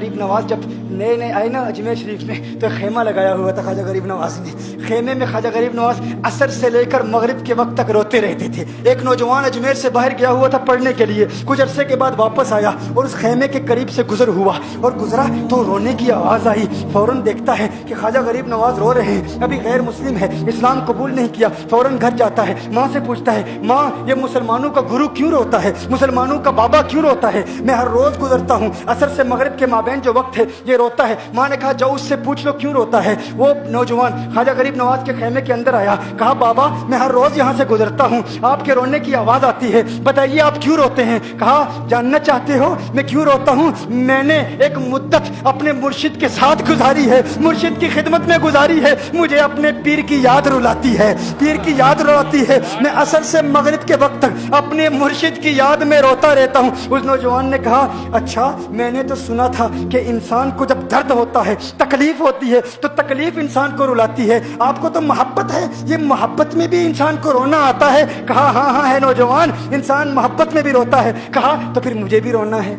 गरीब नवाज जब नए नए आए ना अजमेर शरीफ में तो खेमा लगाया हुआ था ख्वाजा गरीब नवाज ने। खेमे में ख्वाजा गरीब नवाज असर से लेकर मगरिब के वक्त तक रोते रहते थे। एक नौजवान अजमेर से बाहर गया हुआ था पढ़ने के लिए, कुछ अरसे के बाद वापस आया और उस खेमे के करीब से गुजर हुआ और गुजरा तो रोने की आवाज़ आई। फौरन देखता है कि ख्वाजा गरीब नवाज रो रहे हैं, अभी गैर मुस्लिम है, इस्लाम कबूल नहीं किया। फौरन घर जाता है, माँ से पूछता है, माँ ये मुसलमानों का गुरु क्यों रोता है, मुसलमानों का बाबा क्यों रोता है? मैं हर रोज़ गुजरता हूँ, असर से मगरिब के माबैन जो वक्त है ये रोता है। माँ ने कहा जाओ उससे पूछ लो क्यों रोता है। वो नौजवान ख्वाजा गरीब नवाज के खेमे के अंदर आया, कहा बाबा मैं हर रोज यहाँ से गुजरता हूँ, आपके रोने की आवाज़ आती है, बताइए आप क्यों रोते हैं? कहा जानना चाहते हो मैं क्यों रोता हूँ? मैंने एक मुद्दत अपने मुर्शिद के साथ गुजारी है, मुर्शिद की खिदमत में गुजारी है, मुझे अपने पीर की याद रुलाती है, पीर की याद रुलाती है। मैं असर से मगरिब के वक्त तक अपने मुर्शिद की याद में रोता रहता हूँ। उस नौजवान ने कहा अच्छा मैंने तो सुना था कि इंसान को जब दर्द होता है, तकलीफ होती है तो तकलीफ इंसान को रुलाती है, आपको तो मोहब्बत है, ये मोहब्बत में भी इंसान को रोना आता है? कहा हाँ हाँ है नौजवान, इंसान मोहब्बत में भी रोता है। कहा तो फिर मुझे भी रोना है,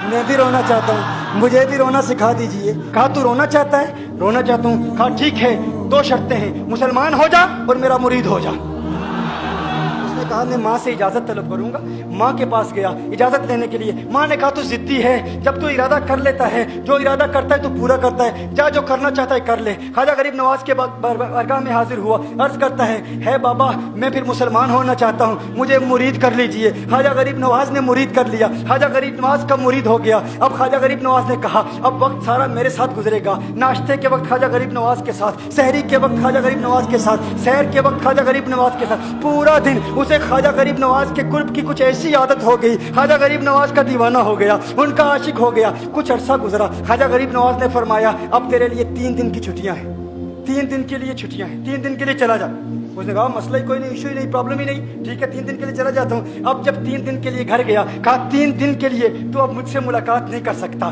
मैं भी रोना चाहता हूँ, मुझे भी रोना सिखा दीजिए। कहा तू रोना चाहता है? रोना चाहता हूँ। कहा ठीक है, दो शर्तें हैं, मुसलमान हो जा और मेरा मुरीद हो जा। कहा मैं माँ से इजाज़त तलब करूंगा। माँ के पास गया इजाज़त लेने के लिए। माँ ने कहा तू जिद्दी है, जब तू इरादा कर लेता है, जो इरादा करता है तो पूरा करता है, जा जो करना चाहता है कर ले। ख्वाजा गरीब नवाज के बारगाह में हाजिर हुआ, अर्ज करता है बाबा मैं फिर मुसलमान होना चाहता हूँ, मुझे मुरीद कर लीजिए। ख्वाजा गरीब नवाज ने मुरीद कर लिया, ख्वाजा गरीब नवाज का मुरीद हो गया। अब ख्वाजा गरीब नवाज ने कहा अब वक्त सारा मेरे साथ गुजरेगा, नाश्ते के वक्त ख्वाजा गरीब नवाज के साथ, सहरी के वक्त ख्वाजा गरीब नवाज के साथ, सैर के वक्त ख्वाजा गरीब नवाज के साथ, पूरा दिन उसे ख्वाजा गरीब नवाज के कुर्ब की कुछ ऐसी आदत हो गई, ख्वाजा गरीब नवाज का दीवाना हो गया, उनका आशिक हो गया। कुछ अरसा गुजरा, ख्वाजा गरीब नवाज ने फरमाया अब तेरे लिए 3 दिन की छुट्टियां हैं, 3 दिन के लिए छुट्टियां हैं, 3 दिन के लिए चला जा। उसने कहा मसला ही कोई नहीं, इशू ही नहीं, प्रॉब्लम ही नहीं, ठीक है 3 दिन के लिए चला जाता हूँ। अब जब 3 दिन के लिए घर गया, कहा 3 दिन के लिए तो अब मुझसे मुलाकात नहीं कर सकता,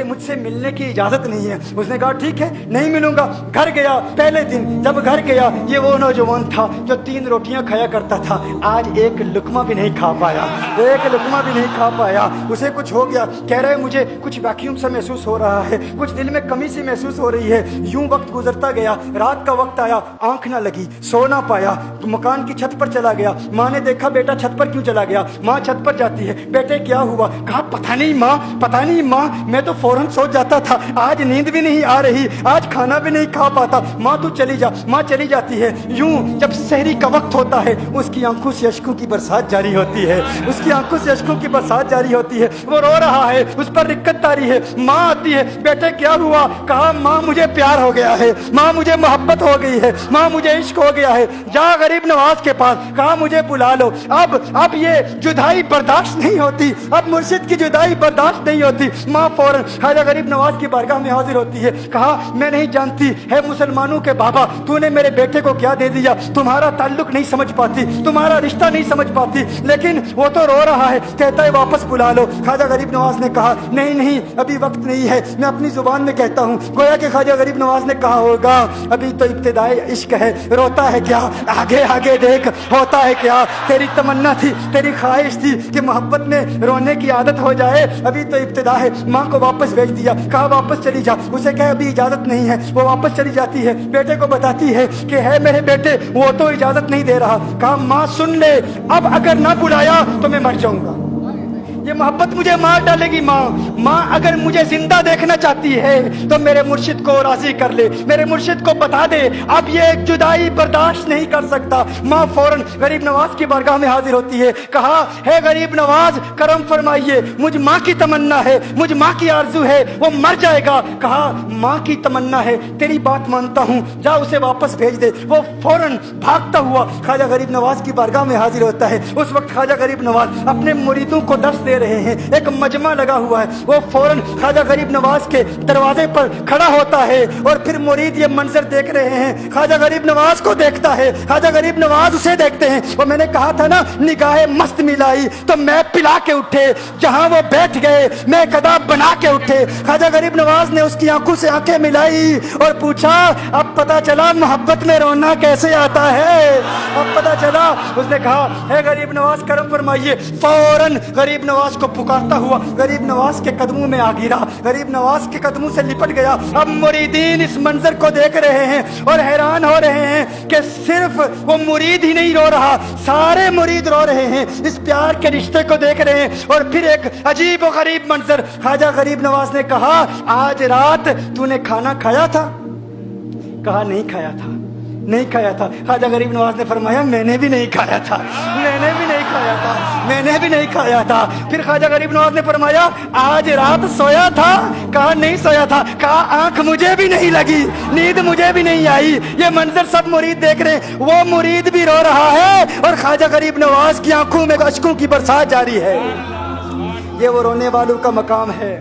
मुझसे मिलने की इजाज़त नहीं है। उसने कहा ठीक है नहीं मिलूंगा। घर गया, पहले दिन जब घर गया ये वो नौजवान था जो 3 रोटियां खाया करता था, आज एक लुकमा भी नहीं खा पाया, एक लुकमा भी नहीं खा पाया। उसे कुछ हो गया, कह रहे मुझे कुछ वैक्यूम सा महसूस हो रहा है, कुछ दिल में कमी सी महसूस हो रही है। यूं वक्त गुजरता गया, रात का वक्त आया, आंख ना लगी, सो ना पाया, तो मकान की छत पर चला गया। माँ ने देखा बेटा छत पर क्यों चला गया? माँ छत पर जाती है, बेटे क्या हुआ? कहा पता नहीं माँ, पता नहीं माँ, मैं तो फौरन सो जाता था, आज नींद भी नहीं आ रही, आज खाना भी नहीं खा पाता। माँ तू चली जा। माँ चली जाती है। यूं जब सहरी का वक्त होता है उसकी आंखों से अश्कों की बरसात जारी होती है, उसकी आंखों से अश्कों की बरसात जारी होती है, वो रो रहा है, उस पर दिक्कत तारी है। माँ आती है, बेटे क्या हुआ? कहा माँ मुझे प्यार हो गया है, माँ मुझे मोहब्बत हो गई है, माँ मुझे इश्क हो गया है, जा गरीब नवाज के पास, कहा मुझे बुला लो। अब ये जुदाई बर्दाश्त नहीं होती, अब मुर्शिद की जुदाई बर्दाश्त नहीं होती। माँ फौरन ख्वाजा गरीब नवाज की बारगाह में हाजिर होती है। कहा मैं नहीं जानती है मुसलमानों के बाबा, तूने मेरे बेटे को क्या दे दिया, तुम्हारा ताल्लुक नहीं समझ पाती, तुम्हारा रिश्ता नहीं समझ पाती, लेकिन वो तो रो रहा है, कहता है वापस बुला लो। ख्वाजा गरीब नवाज ने कहा नहीं नहीं अभी वक्त नहीं है, मैं अपनी जुबान में कहता हूँ। गोया कि ख्वाजा गरीब नवाज ने कहा होगा अभी तो इब्तिदाई इश्क है, रोता है क्या, आगे आगे देख होता है क्या। तेरी तमन्ना थी, तेरी ख्वाहिश थी कि मोहब्बत में रोने की आदत हो जाए, अभी तो इब्तिदा है। माँ को वापस भेज दिया, कहा वापस चली जा। उसे कहे अभी इजाजत नहीं है, वो वापस चली जाती है, बेटे को बताती है कि है मेरे बेटे वो तो इजाजत नहीं दे रहा। कहा माँ सुन ले, अब अगर ना बुलाया तो मैं मर जाऊंगा, ये मोहब्बत मुझे मार डालेगी। माँ अगर मुझे जिंदा देखना चाहती है तो मेरे मुर्शिद को राजी कर ले, मेरे मुर्शिद को बता दे अब ये जुदाई बर्दाश्त नहीं कर सकता। माँ फौरन गरीब नवाज की बारगाह में हाजिर होती है। कहा है गरीब नवाज करम फरमाइए, मुझ माँ की तमन्ना है, मुझ माँ की आरजू है, वो मर जाएगा। कहा माँ की तमन्ना है, तेरी बात मानता हूँ, जा उसे वापस भेज दे। वो फौरन भागता हुआ ख्वाजा गरीब नवाज की बारगाह में हाजिर होता है। उस वक्त ख्वाजा गरीब नवाज अपने मुरीदों को दर्स दे रहे हैं, एक मजमा लगा हुआ है। वो फौरन ख्वाजा गरीब नवाज के दरवाजे पर खड़ा होता है और फिर मुरीद ये मंजर देख रहे हैं, ख्वाजा गरीब नवाज को देखता है, ख्वाजा गरीब नवाज उसे देखते हैं। और मैंने कहा था ना निगाहे मस्त मिलाई तो मैं पिला के उठे, जहां वो बैठ गए मैं कदा बना के उठे। ख्वाजा गरीब नवाज ने उसकी आंखों से आंखें मिलाई और पूछा अब पता चला मोहब्बत में रोना कैसे आता है, अब पता चला। उसने कहा है गरीब नवाज करम फरमाइए। फौरन गरीब नवाज नवाज को पुकारता हुआ गरीब नवाज के कदमों में आ गिरा, गरीब नवाज के कदमों से लिपट गया। अब मुरीदीन इस मंजर को देख रहे हैं और हैरान हो रहे हैं कि सिर्फ वो मुरीद ही नहीं रो रहा, सारे मुरीद रो रहे हैं, इस प्यार के रिश्ते को देख रहे हैं। और फिर एक अजीब और गरीब मंजर, ख्वाजा गरीब नवाज ने कहा, आज रात तूने खाना खाया था? कहा नहीं खाया था, नहीं खाया था। ख्वाजा गरीब नवाज ने फरमाया, मैंने भी नहीं खाया था, मैंने भी नहीं खाया था, मैंने भी नहीं खाया था। फिर ख्वाजा गरीब नवाज ने फरमाया, आज रात सोया था? कहा नहीं सोया था। कहा आंख मुझे भी नहीं लगी, नींद मुझे भी नहीं आई। ये मंजर सब मुरीद देख रहे हैं, वो मुरीद भी रो रहा है और ख्वाजा गरीब नवाज की आंखों में अश्कों की बरसात जारी है। ये वो रोने वालों का मकाम है।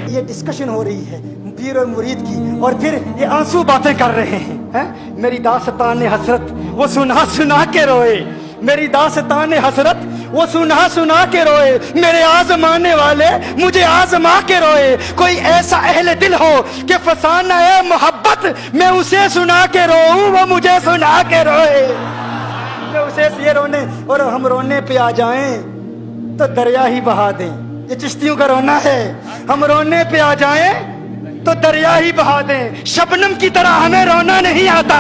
ये डिस्कशन हो रही है पीर और मुरीद की, और फिर ये आंसू बातें कर रहे हैं। मेरी दास्तान हसरत वो सुना सुना के रोए, मेरी दास्तान हसरत वो सुना सुना के रोए, मेरे आजमाने वाले मुझे आजमा के रोए। कोई ऐसा अहले दिल हो कि फसाना है मोहब्बत, मैं उसे सुना के रोऊं, वो मुझे सुना के रोए। मैं उसे ये रोने और हम रोने पे आ जाएं तो दरिया ही बहा दें। ये चिश्तियों का रोना है, हम रोने पे आ जाएं तो दरिया ही बहा दें। शबनम की तरह हमें रोना नहीं आता।